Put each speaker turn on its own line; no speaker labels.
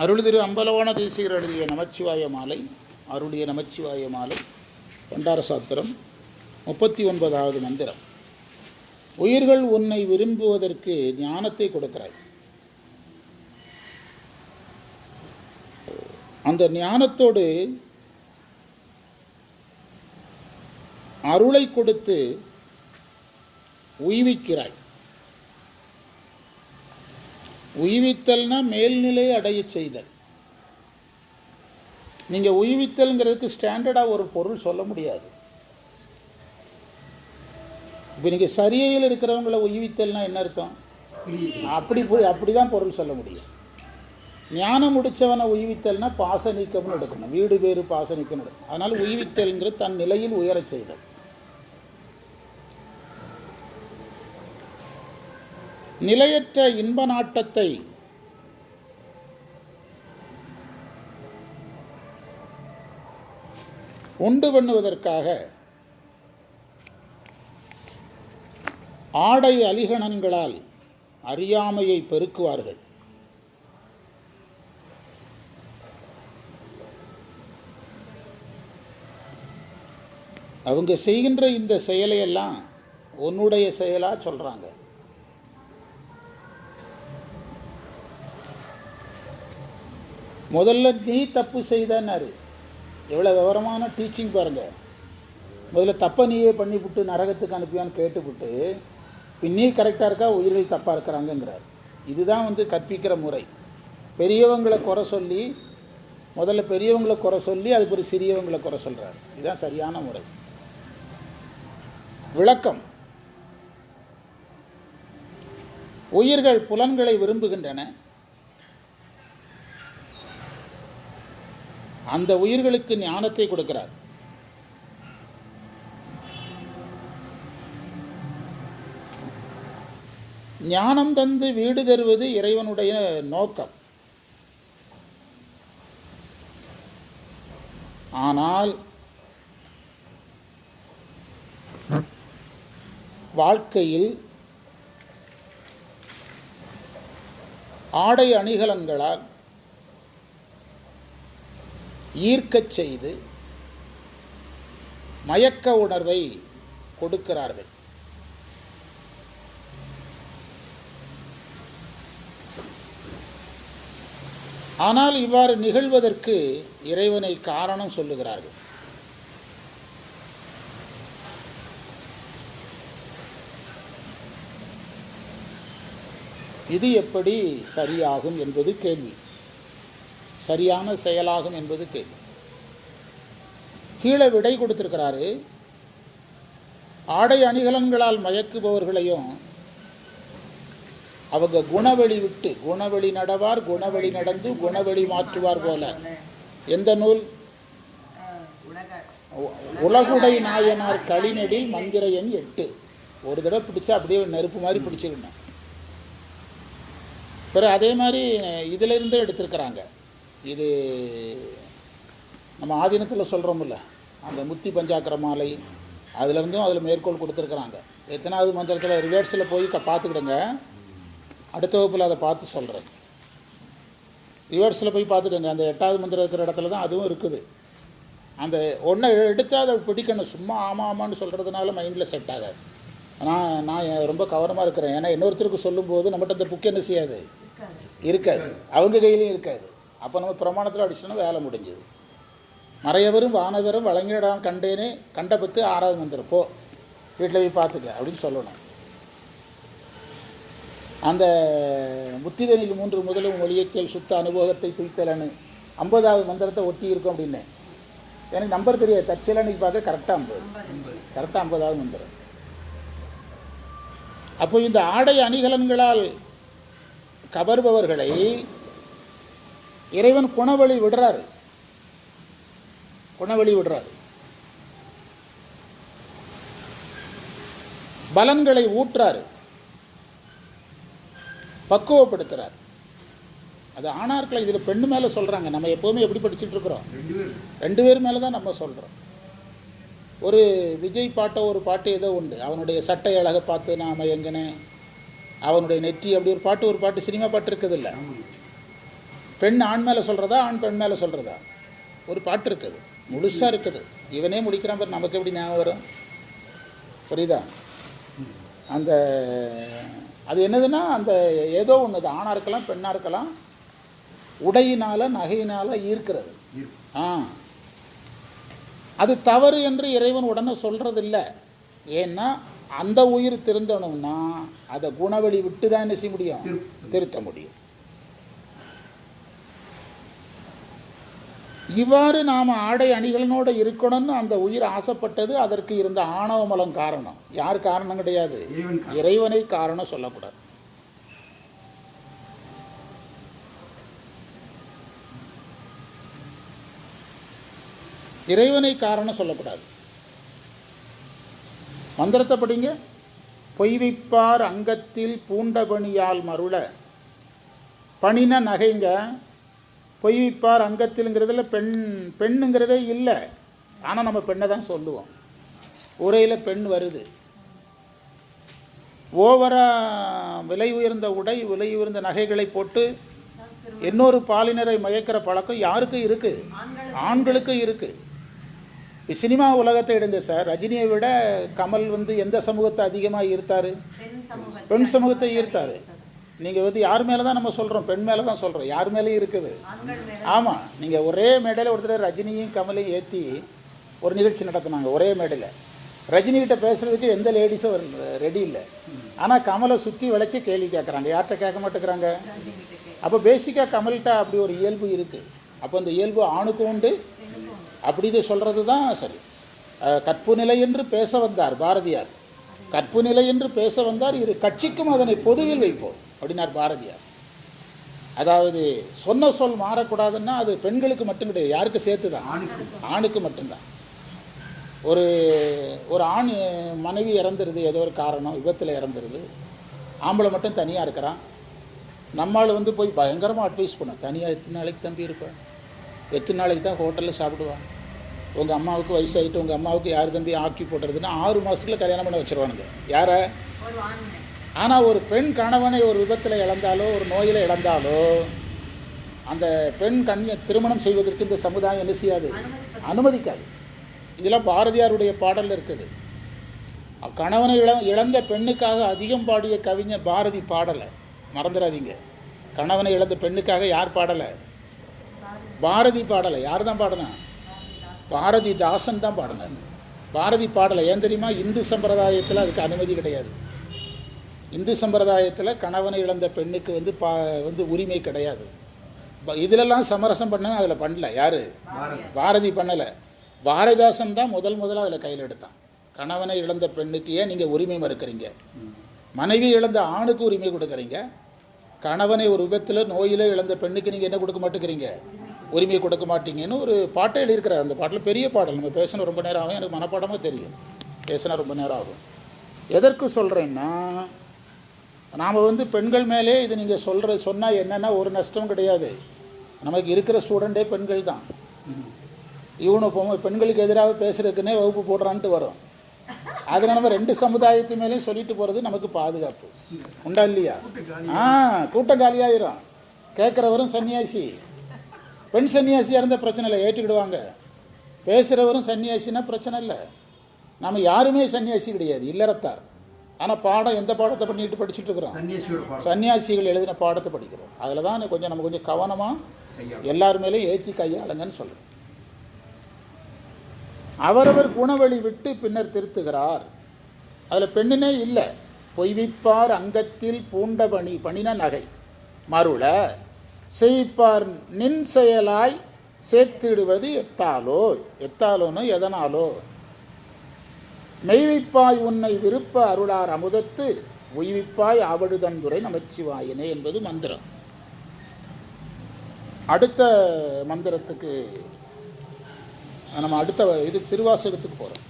அருள் திரு அம்பலவான தேசிகர் எழுதிய நமச்சிவாய மாலை, அருளிய நமச்சிவாய மாலை, பண்டார சாத்திரம், 39வது மந்திரம். உயிர்கள் உன்னை விரும்புவதற்கு ஞானத்தை கொடுக்கிறாய். அந்த ஞானத்தோடு அருளை கொடுத்து உய்விக்கிறாய். உய்வித்தல்னா மேல்நிலை அடைய செய்தல். நீங்கள் உய்வித்தல்ங்கிறதுக்கு ஸ்டாண்டர்டாக ஒரு பொருள் சொல்ல முடியாது. இப்போ நீங்கள் சரியையில் இருக்கிறவங்கள உய்வித்தல்னா என்ன அர்த்தம்? அப்படி தான் பொருள் சொல்ல முடியும். ஞானம் முடித்தவனை உய்வித்தல்னா பாச நீக்கம்னு எடுக்கணும், வீடு பேறு பாச நீக்கம்னு எடுக்கணும். அதனால் உய்வித்தல்ங்கிறது தன் நிலையில் உயரச் செய்தல். நிலையற்ற இன்ப நாட்டத்தை உண்டு பண்ணுவதற்காக ஆடை அலிகணன்களால் அறியாமையை பெருக்குவார்கள். அவங்க செய்கின்ற இந்த செயலையெல்லாம் உன்னுடைய செயலாக சொல்கிறாங்க. முதல்ல நீ தப்பு செய்தன்னாரு. எவ்வளோ விவரமான டீச்சிங் பாருங்கள். முதல்ல தப்பை நீயே பண்ணிவிட்டு நரகத்துக்கு அனுப்பியான்னு கேட்டுவிட்டு நீ கரெக்டாக இருக்கா, உயிர்கள் தப்பாக இருக்கிறாங்கங்கிறார். இதுதான் கற்பிக்கிற முறை. பெரியவங்களை குறை சொல்லி, முதல்ல பெரியவங்களை குறை சொல்லி அதுக்கு ஒரு சிறியவங்களை குறை சொல்கிறார். இதுதான் சரியான முறை. விளக்கம்: உயிர்கள் புலன்களை விரும்புகின்றன. அந்த உயிர்களுக்கு ஞானத்தை கொடுக்கிறார். ஞானம் தந்து வீடு தருவது இறைவனுடைய நோக்கம். ஆனால் வாழ்க்கையில் ஆடை அணிகலன்களால் ஈர்க்கச் செய்து மயக்க உணர்வை கொடுக்கிறார்கள். ஆனால் இவ்வாறு நிகழ்வதற்கு இறைவனை காரணம் சொல்லுகிறார்கள். இது எப்படி சரியாகும் என்பது கேள்வி. சரியான செயலாகும் என்பது கேள்வி. கீழே விடை கொடுத்திருக்கிறாரு. ஆடை அணிகலன்களால் மயக்குபவர்களையும் அவங்க குணவெளி விட்டு குணவெளி நடவார், குணவெளி நடந்து குணவெளி மாற்றுவார் போல. எந்த நூல்? உலகுடை நாயனார் களிநெடில் மந்திர எண் 8. ஒரு தடவை பிடிச்சா அப்படியே நெருப்பு மாதிரி பிடிச்சிக்கணும். பிறகு அதே மாதிரி இதிலிருந்து எடுத்திருக்கிறாங்க. இது நம்ம ஆதீனத்தில் சொல்கிறோம்ல, அந்த முத்தி பஞ்சாக்கர மாலை, அதிலிருந்தும் அதில் மேற்கோள் கொடுத்துருக்குறாங்க. எத்தனாவது மந்திரத்தில் ரிவர்ஸில் போய் பார்த்துக்கிடுங்க. அடுத்த வகுப்பில் அதை பார்த்து சொல்கிறேன். ரிவர்ஸில் போய் பார்த்துடுங்க. அந்த 8வது மந்திரம் இருக்கிற இடத்துல தான் அதுவும் இருக்குது. அந்த ஒன்றை எடுத்தால் அதை பிடிக்கணும். சும்மா ஆமாம் ஆமான்னு சொல்கிறதுனால மைண்டில் செட் ஆகாது. நான் ரொம்ப கவனமாக இருக்கிறேன். ஏன்னா இன்னொருத்தருக்கு சொல்லும்போது நம்மகிட்ட அந்த புக் என்ன செய்யாது, இருக்காது, அவங்க கையிலையும் இருக்காது. அப்போ நம்ம பிரமாணத்தில் அடிச்சோன்னா வேலை முடிஞ்சது. மறையவரும் வானவரும் வழங்கிடாம கண்டேனே கண்ட பத்து 6வது மந்திரம் போ வீட்டில் போய் பார்த்துக்க அப்படின்னு சொல்லணும். அந்த முத்திதனில் 3 முதலும் மொழியக்கேள் சுத்த அனுபவத்தை துய்த்தலன்னு 50வது மந்திரத்தை ஒட்டி இருக்கும் அப்படின்னு எனக்கு நம்பர் தெரியாது. தற்செயலாக அன்றைக்கி பார்க்க கரெக்டாக 50வது மந்திரம். அப்போ இந்த ஆடை அணிகலன்களால் கவர்பவர்களை இறைவன் குணவழி விடுறாரு. பலன்களை ஊற்றாரு, பக்குவப்படுத்துறார். அது ஆணார்களை இதில் பெண்ணு மேலே சொல்கிறாங்க. நம்ம எப்போவுமே எப்படி படிச்சுட்டு இருக்கிறோம்? 2 பேர் மேலே தான் நம்ம சொல்கிறோம். ஒரு விஜய் பாட்டோ ஒரு பாட்டு ஏதோ உண்டு. அவனுடைய சட்டை அழகை பார்த்து நான் மயங்கினேன், அவனுடைய நெற்றி, அப்படி ஒரு பாட்டு சினிமா பாட்டு இருக்குது இல்லை? பெண் ஆண் மேலே சொல்கிறதா, ஆண் பெண் மேலே சொல்கிறதா? ஒரு பாட்டு இருக்குது, முழுசாக இருக்குது. இவனே முடிக்கிறான் பாரு, நமக்கு எப்படி ஞாபகம் வரும்? புரியுதா? அந்த அது என்னதுன்னா, அந்த ஏதோ ஒன்று, அது ஆணாக இருக்கலாம் பெண்ணாக இருக்கலாம், உடையினால் நகையினால் ஈர்க்கிறது. அது தவறு என்று இறைவன் உடனே சொல்கிறது இல்லை. ஏன்னா அந்த உயிர் திருந்தணும்னா அதை குணவெளி விட்டு தான் என்ன செய்ய முடியும்? திருத்த முடியும். இவ்வாறு நாம் ஆடை அணிகளோடு இருக்கணும்னு அந்த உயிர் ஆசைப்பட்டது. அதற்கு இருந்த ஆணவ மலம் காரணம். யார் காரணம் கிடையாது, இறைவனை காரணம் சொல்லக்கூடாது. இறைவனை காரணம் சொல்லக்கூடாது. மந்திரத்தை படிங்க. பொய்விப்பார் அங்கத்தில் பூண்டபணியால் மருள. பணின நகைங்க. பொய்விப்பார் அங்கத்தில்ங்கிறதுல பெண்ணுங்கிறதே இல்லை. ஆனால் நம்ம பெண்ணை தான் சொல்லுவோம். உரையில் பெண் வருது. ஓவராக விலை உயர்ந்த உடை, விலை உயர்ந்த நகைகளை போட்டு இன்னொரு பாலினரை மயக்கிற பழக்கம் யாருக்கு இருக்குது? ஆண்களுக்கு இருக்குது. சினிமா உலகத்தை எடுங்க சார். ரஜினியை விட கமல் எந்த சமூகத்தை அதிகமாக ஈர்த்தாரு? பெண் சமூகத்தை ஈர்த்தாரு. நீங்கள் யார் மேலே தான் நம்ம சொல்கிறோம்? பெண் மேலே தான் சொல்கிறோம். யார் மேலேயும் இருக்குது. ஆமாம், நீங்கள் ஒரே மேடையில் ஒருத்தர் ரஜினியும் கமலையும் ஏற்றி ஒரு நிகழ்ச்சி நடத்தினாங்க. ஒரே மேடையில் ரஜினிகிட்ட பேசுகிறதுக்கு எந்த லேடிஸும் ரெடி இல்லை. ஆனால் கமலை சுற்றி விளைச்சி கேள்வி கேட்குறாங்க. யார்கிட்ட கேட்க மாட்டேங்கிறாங்க? அப்போ பேசிக்காக கமல்கிட்ட அப்படி ஒரு இயல்பு இருக்குது. அப்போ அந்த இயல்பு ஆணுக்கும் உண்டு. அப்படி இது சொல்கிறது தான் சரி. கற்பு நிலை என்று பேச வந்தார் பாரதியார். கற்பு நிலை என்று பேச வந்தார். இரு கட்சிக்கும் அதனை பொதுவில் வைப்போம் அப்படின்னார் பாரதியார். அதாவது சொன்ன சொல் மாறக்கூடாதுன்னா அது பெண்களுக்கு மட்டும் கிடையாது, யாருக்கு சேர்த்து தான்? ஆணுக்கு மட்டும்தான். ஒரு ஆண் மனைவி இறந்துருது, ஏதோ ஒரு காரணம், விபத்தில் இறந்துருது. ஆம்பளை மட்டும் தனியாக இருக்கிறான். நம்மால் போய் பயங்கரமாக அட்வைஸ் பண்ணோம். தனியாக எத்தனை நாளைக்கு தம்பி இருப்பேன்? எத்தனை நாளைக்கு தான் ஹோட்டலில் சாப்பிடுவான்? உங்கள் அம்மாவுக்கு வயசாகிட்டு உங்கள் அம்மாவுக்கு யார் தம்பி ஆக்கி போட்டுறதுன்னா 6 மாதத்துக்குள்ள கல்யாணம் பண்ண வச்சுருவானுங்க. யாரை? ஆனால் ஒரு பெண் கணவனை ஒரு விபத்தில் இழந்தாலோ ஒரு நோயில் இழந்தாலோ அந்த பெண் திருமணம் செய்வதற்கு இந்த சமுதாயம் என்ன செய்யாது? அனுமதிக்காது. இதெல்லாம் பாரதியாருடைய பாடலில் இருக்குது. கணவனை இழந்த பெண்ணுக்காக அதிகம் பாடிய கவிஞர் பாரதி பாடலை மறந்துடாதீங்க. கணவனை இழந்த பெண்ணுக்காக யார் பாடலை? பாரதி பாடலை. யார் தான் பாடினா? பாரதிதாசன் தான் பாடினார். பாரதி பாடலை. ஏன் தெரியுமா? இந்து சம்பிரதாயத்தில் அதுக்கு அனுமதி கிடையாது. இந்து சம்பிரதாயத்தில் கணவனை இழந்த பெண்ணுக்கு உரிமை கிடையாது. இதிலெல்லாம் சமரசம் பண்ண அதில் பண்ணல. யார்? பாரதி பண்ணலை. பாரதிதாசன் தான் முதல்ல அதில் கையில் எடுத்தான். கணவனை இழந்த பெண்ணுக்கு ஏன் நீங்கள் உரிமை மறுக்கிறீங்க? மனைவி இழந்த ஆணுக்கு உரிமை கொடுக்குறீங்க. கணவனை ஒரு விபத்தில் நோயில் இழந்த பெண்ணுக்கு நீங்கள் என்ன கொடுக்க மாட்டேங்கிறீங்க? உரிமை கொடுக்க மாட்டீங்கன்னு ஒரு பாட்டை எழுதியிருக்கிறார். அந்த பாட்டில் பெரிய பாடல். நம்ம பேசினா ரொம்ப நேரம் ஆகும். எனக்கு மனப்பாடமாக தெரியும். பேசினா ரொம்ப நேரம் ஆகும். எதற்கு சொல்கிறேன்னா, நாம் பெண்கள் மேலே இது நீங்கள் சொன்னால் என்னென்னா ஒரு நஷ்டம் கிடையாது. நமக்கு இருக்கிற ஸ்டூடெண்ட்டே பெண்கள் தான். இவனு பெண்களுக்கு எதிராக பேசுகிறதுக்குன்னே வகுப்பு போடுறான்ட்டு வரும். அது நம்ம 2 சமுதாயத்து மேலேயும் சொல்லிட்டு போகிறது நமக்கு பாதுகாப்பு உண்டா இல்லையா? கூட்டம் காலியாயிரும். கேட்குறவரும் சன்னியாசி. பெண் சன்னியாசியாக இருந்த பிரச்சனை இல்லை, ஏற்றுக்கிடுவாங்க. பேசுகிறவரும் சன்னியாசினா பிரச்சனை இல்லை. நம்ம யாருமே சன்னியாசி கிடையாது, இல்லறத்தார். ஆனால் பாடம் எந்த பாடத்தை பண்ணிட்டு படிச்சுட்டு இருக்கிறோம்? சன்னியாசிகள் எழுதின பாடத்தை படிக்கிறோம். அதில் தான் நம்ம கொஞ்சம் கவனமாக எல்லார் மேலேயும் ஏற்றி கையாளுங்கன்னு சொல்கிறோம். அவரவர் குணவழி விட்டு பின்னர் திருத்துகிறார். அதில் பெண்ணினே இல்லை. பொய்விப்பார் அங்கத்தில் பூண்டபணி, பணின நகை மருள செய்ப்பார் நின் செயலாய் சேர்த்திடுவது எத்தாலோ. எத்தாலோன்னு எதனாலோ. மெய்விப்பாய் உன்னை விருப்ப அருளார் அமுதத்து உய்விப்பாய் ஆவடுதன்துறை நமச்சிவாயனே என்பது மந்திரம். அடுத்த மந்திரத்துக்கு நம்ம அடுத்த திருவாசகத்துக்கு போகிறோம்.